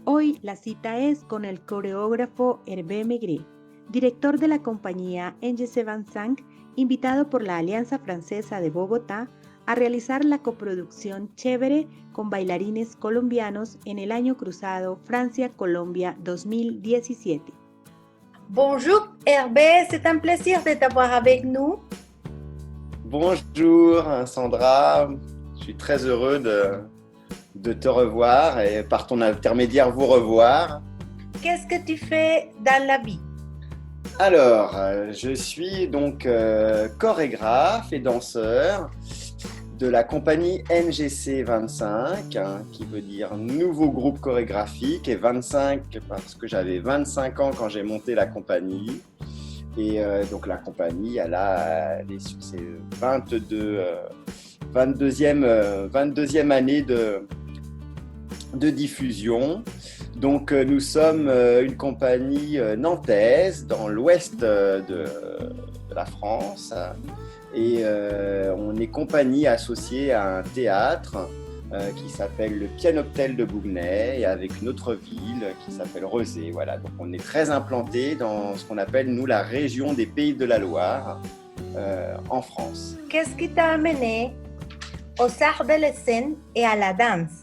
Hoy la cita es con el coreógrafo Hervé Maigret, director de la compañía NGC 25, invitado por la Alianza Francesa de Bogotá a realizar la coproducción Chévere con bailarines colombianos en el año cruzado Francia-Colombia 2017. Bonjour Hervé, c'est un plaisir de t'avoir avec nous. Bonjour Sandra, je suis très heureux de te revoir et par ton intermédiaire vous revoir. Qu'est-ce que tu fais dans la vie? Alors, je suis donc chorégraphe et danseur de la compagnie NGC 25, qui veut dire Nouveau Groupe Chorégraphique, et 25 parce que j'avais 25 ans quand j'ai monté la compagnie. Et donc la compagnie, elle est sur ses 22e année de diffusion. Donc nous sommes une compagnie nantaise dans l'ouest de la France. Et on est compagnie associée à un théâtre qui s'appelle le Pianoptel de Bougnay, et avec une autre ville qui s'appelle Rezé. Voilà. Donc on est très implanté dans ce qu'on appelle, nous, la région des Pays de la Loire en France. Qu'est-ce qui t'a amené aux arts de la scène et à la danse?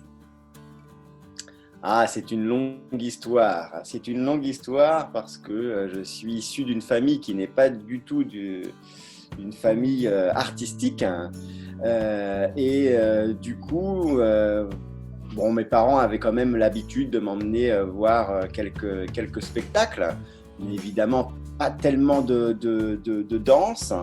Ah, c'est une longue histoire. C'est une longue histoire parce que je suis issu d'une famille qui n'est pas du tout une famille artistique. Du coup, mes parents avaient quand même l'habitude de m'emmener voir quelques spectacles, mais évidemment pas tellement de danse,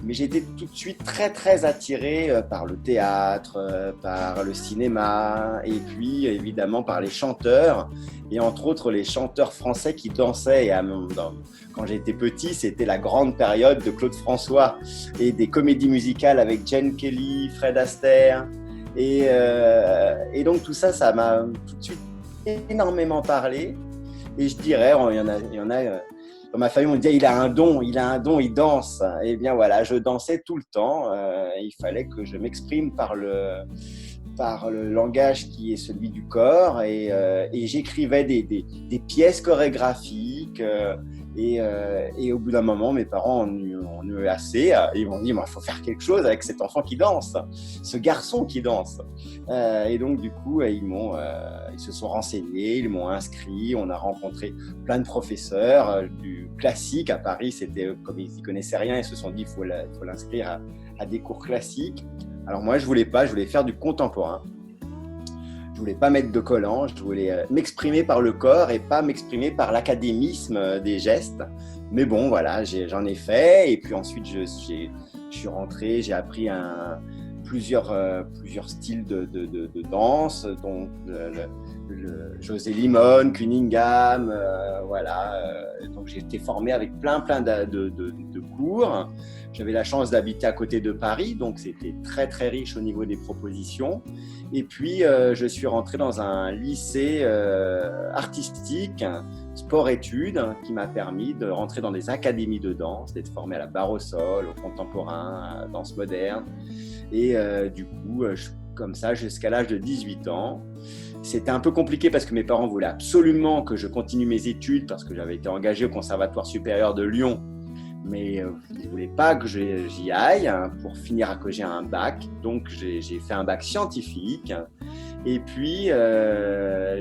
mais j'étais tout de suite très très attiré par le théâtre, par le cinéma, et puis évidemment par les chanteurs, et entre autres les chanteurs français qui dansaient. Et quand j'étais petit, c'était la grande période de Claude François et des comédies musicales avec Jane Kelly, Fred Astaire, et donc tout ça, ça m'a tout de suite énormément parlé. Et je dirais, il y en a dans ma famille, on disait il a un don, il danse. Et bien voilà, je dansais tout le temps. Il fallait que je m'exprime par le langage qui est celui du corps, et j'écrivais des pièces chorégraphiques. Et au bout d'un moment, mes parents en eu assez. Ils m'ont dit il faut faire quelque chose avec cet enfant qui danse, ce garçon qui danse. Et donc du coup, ils se sont renseignés, ils m'ont inscrit. On a rencontré plein de professeurs du classique à Paris. C'était comme ils n'y connaissaient rien, ils se sont dit il faut l'inscrire à des cours classiques. Alors moi, je voulais faire du contemporain. Je voulais pas mettre de collant, je voulais m'exprimer par le corps et pas m'exprimer par l'académisme des gestes. Mais bon, voilà, j'en ai fait. Et puis ensuite, je suis rentré, j'ai appris plusieurs styles de danse, dont le José Limon, Cunningham, voilà. Donc j'ai été formé avec plein de cours. J'avais la chance d'habiter à côté de Paris, donc c'était très très riche au niveau des propositions. Et puis je suis rentré dans un lycée artistique, sport-études, qui m'a permis de rentrer dans des académies de danse, d'être formé à la barre au sol, au contemporain, à la danse moderne. Et du coup, comme ça, jusqu'à l'âge de 18 ans. C'était un peu compliqué parce que mes parents voulaient absolument que je continue mes études, parce que j'avais été engagé au Conservatoire supérieur de Lyon. Mais ils ne voulaient pas que j'y aille pour finir que j'ai un bac. Donc j'ai fait un bac scientifique. Et puis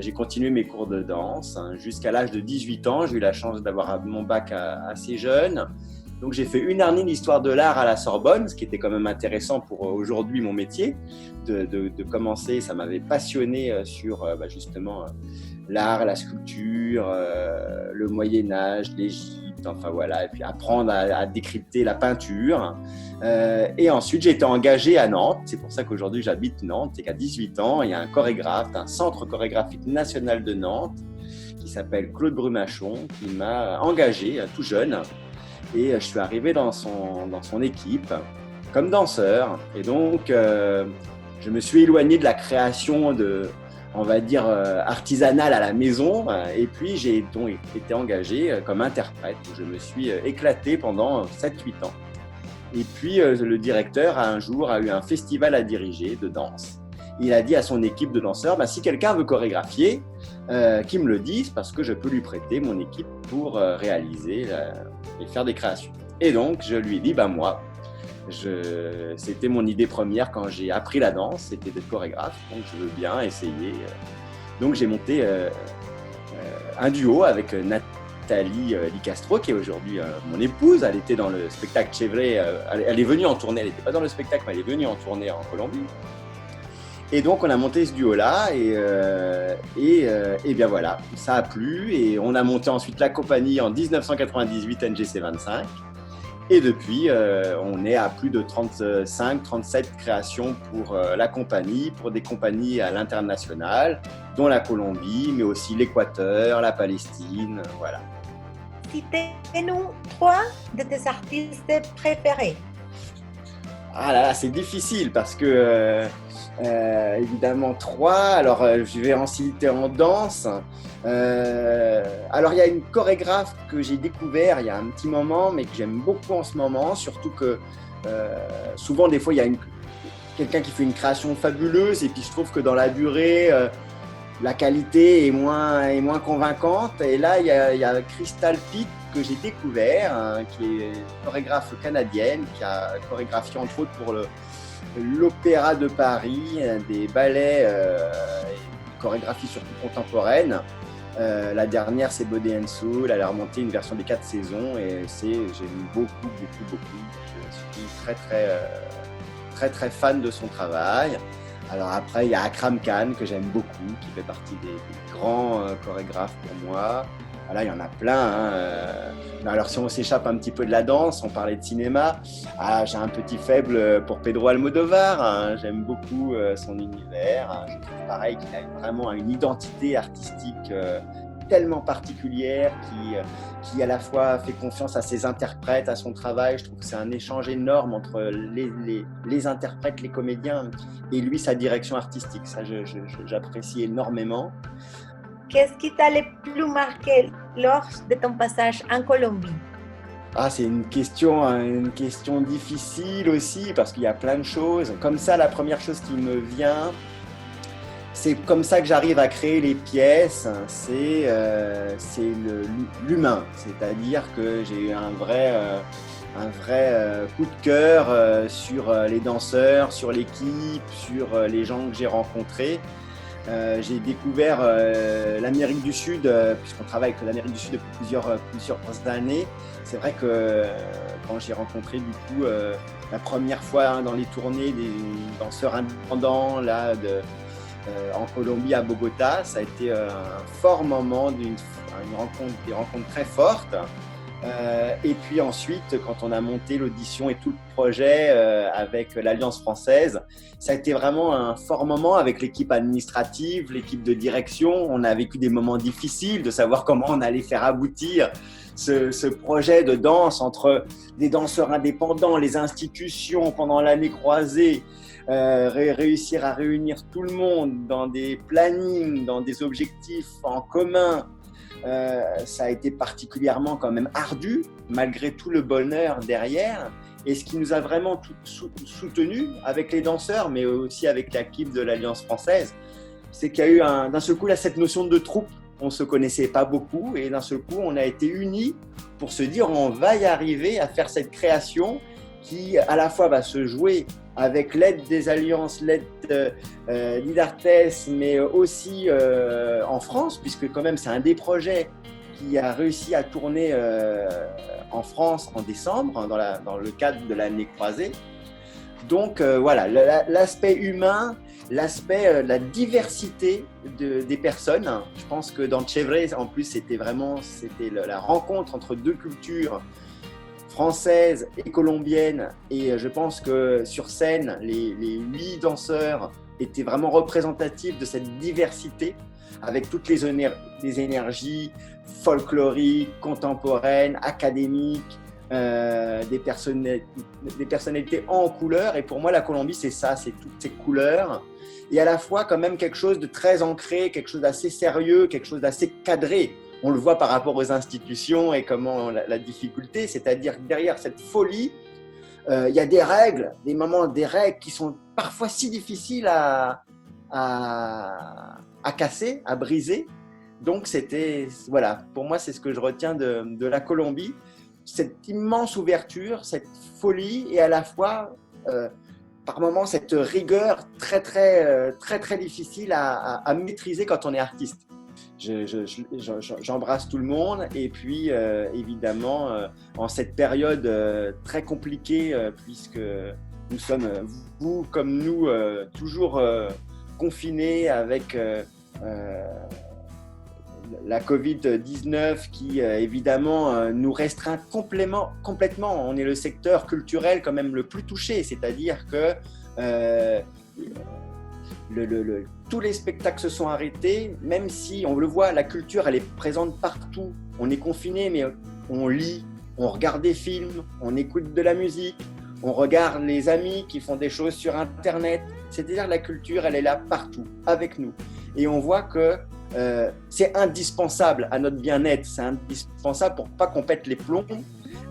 j'ai continué mes cours de danse jusqu'à l'âge de 18 ans. J'ai eu la chance d'avoir mon bac assez jeune. Donc j'ai fait une année d'histoire de l'art à la Sorbonne, ce qui était quand même intéressant pour aujourd'hui mon métier, de commencer. Ça m'avait passionné sur justement l'art, la sculpture, le Moyen-Âge, l'Égypte, enfin voilà, et puis apprendre à décrypter la peinture. Et ensuite, j'ai été engagé à Nantes. C'est pour ça qu'aujourd'hui, j'habite Nantes. C'est qu'à 18 ans, il y a un chorégraphe, un centre chorégraphique national de Nantes qui s'appelle Claude Brumachon, qui m'a engagé tout jeune. Et je suis arrivé dans son équipe comme danseur. Et donc, je me suis éloigné de la création on va dire, artisanale à la maison. Et puis, j'ai donc été engagé comme interprète. Je me suis éclaté pendant 7-8 ans. Et puis, le directeur, un jour, a eu un festival à diriger de danse. il a dit à son équipe de danseurs, si quelqu'un veut chorégraphier, qu'il me le dise parce que je peux lui prêter mon équipe pour réaliser et faire des créations. Et donc, je lui ai dit, moi, c'était mon idée première quand j'ai appris la danse, c'était d'être chorégraphe, donc je veux bien essayer. Donc, j'ai monté un duo avec Nathalie Licastro, qui est aujourd'hui mon épouse. Elle était dans le spectacle Chevret, elle est venue en tournée, elle n'était pas dans le spectacle, mais elle est venue en tournée en Colombie. Et donc, on a monté ce duo-là et bien voilà, ça a plu. Et on a monté ensuite la compagnie en 1998, NGC 25. Et depuis, on est à plus de 35-37 créations pour la compagnie, pour des compagnies à l'international, dont la Colombie, mais aussi l'Équateur, la Palestine, voilà. Citez-nous 3 de tes artistes préférés. Ah là là, c'est difficile parce que, évidemment, 3. Alors, je vais en citer en danse. Alors, il y a une chorégraphe que j'ai découvert il y a un petit moment, mais que j'aime beaucoup en ce moment, surtout que souvent, des fois, il y a quelqu'un qui fait une création fabuleuse et puis je trouve que dans la durée, la qualité est moins convaincante. Et là, il y a Crystal Pitt que j'ai découvert, qui est chorégraphe canadienne, qui a chorégraphié entre autres pour l'Opéra de Paris, des ballets, chorégraphie surtout contemporaine. La dernière, c'est Body and Soul. Elle a remonté une version des 4 saisons et j'aime beaucoup. Je suis très fan de son travail. Alors après, il y a Akram Khan que j'aime beaucoup, qui fait partie des grands chorégraphes pour moi. Là, il y en a plein. Alors, si on s'échappe un petit peu de la danse, on parlait de cinéma. J'ai un petit faible pour Pedro Almodovar. J'aime beaucoup son univers. Je trouve pareil qu'il a vraiment une identité artistique tellement particulière qui à la fois fait confiance à ses interprètes, à son travail. Je trouve que c'est un échange énorme entre les interprètes, les comédiens et lui, sa direction artistique. Ça, j'apprécie énormément. Qu'est-ce qui t'a le plus marqué lors de ton passage en Colombie? C'est une question difficile aussi parce qu'il y a plein de choses. Comme ça, la première chose qui me vient, c'est comme ça que j'arrive à créer les pièces, c'est l'humain. C'est-à-dire que j'ai eu un vrai coup de cœur sur les danseurs, sur l'équipe, sur les gens que j'ai rencontrés. J'ai découvert l'Amérique du Sud, puisqu'on travaille avec l'Amérique du Sud depuis plusieurs années. C'est vrai que quand j'ai rencontré du coup la première fois dans les tournées des danseurs indépendants là, en Colombie, à Bogota, ça a été un fort moment, des rencontres très fortes. Et puis ensuite, quand on a monté l'audition et tout le projet avec l'Alliance française, ça a été vraiment un fort moment avec l'équipe administrative, l'équipe de direction. On a vécu des moments difficiles de savoir comment on allait faire aboutir ce projet de danse entre des danseurs indépendants, les institutions pendant l'année croisée, réussir à réunir tout le monde dans des plannings, dans des objectifs en commun. Ça a été particulièrement quand même ardu, malgré tout le bonheur derrière. Et ce qui nous a vraiment soutenu avec les danseurs, mais aussi avec l'équipe de l'Alliance française, c'est qu'il y a eu d'un seul coup là, cette notion de troupe. On ne se connaissait pas beaucoup et d'un seul coup, on a été unis pour se dire on va y arriver à faire cette création qui à la fois va se jouer avec l'aide des alliances, l'aide d'Idartes, mais aussi en France, puisque quand même c'est un des projets qui a réussi à tourner en France en décembre, dans le cadre de l'année croisée. Donc voilà, l'aspect humain, l'aspect de la diversité des personnes. Je pense que dans Chevret, en plus, c'était la rencontre entre deux cultures, française et colombienne, et je pense que sur scène, les 8 danseurs étaient vraiment représentatifs de cette diversité, avec toutes les énergies folkloriques, contemporaines, académiques, des personnalités en couleur. Et pour moi, la Colombie, c'est ça, c'est toutes ces couleurs, et à la fois quand même quelque chose de très ancré, quelque chose d'assez sérieux, quelque chose d'assez cadré. On le voit par rapport aux institutions et comment la difficulté, c'est-à-dire que derrière cette folie, il y a des règles qui sont parfois si difficiles à à casser, à briser. Donc voilà, pour moi c'est ce que je retiens de la Colombie, cette immense ouverture, cette folie et à la fois par moments cette rigueur très difficile à maîtriser quand on est artiste. J'embrasse tout le monde et puis évidemment en cette période très compliquée puisque nous sommes, vous comme nous, toujours confinés avec la Covid-19 qui évidemment nous restreint complètement. On est le secteur culturel quand même le plus touché, c'est-à-dire que tous les spectacles se sont arrêtés, même si on le voit, la culture elle est présente partout. On est confiné, mais on lit, on regarde des films, on écoute de la musique, on regarde les amis qui font des choses sur Internet. C'est-à-dire la culture, elle est là partout, avec nous. Et on voit que c'est indispensable à notre bien-être, c'est indispensable pour pas qu'on pète les plombs.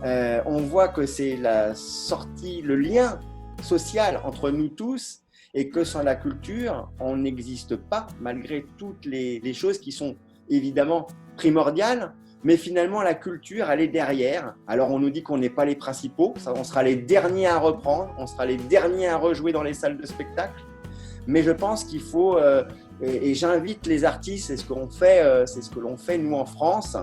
On voit que c'est la sortie, le lien social entre nous tous, et que sans la culture, on n'existe pas, malgré toutes les choses qui sont évidemment primordiales. Mais finalement, la culture, elle est derrière. Alors, on nous dit qu'on n'est pas les principaux, on sera les derniers à reprendre, on sera les derniers à rejouer dans les salles de spectacle. Mais je pense qu'il faut, et j'invite les artistes, c'est ce que l'on fait nous en France,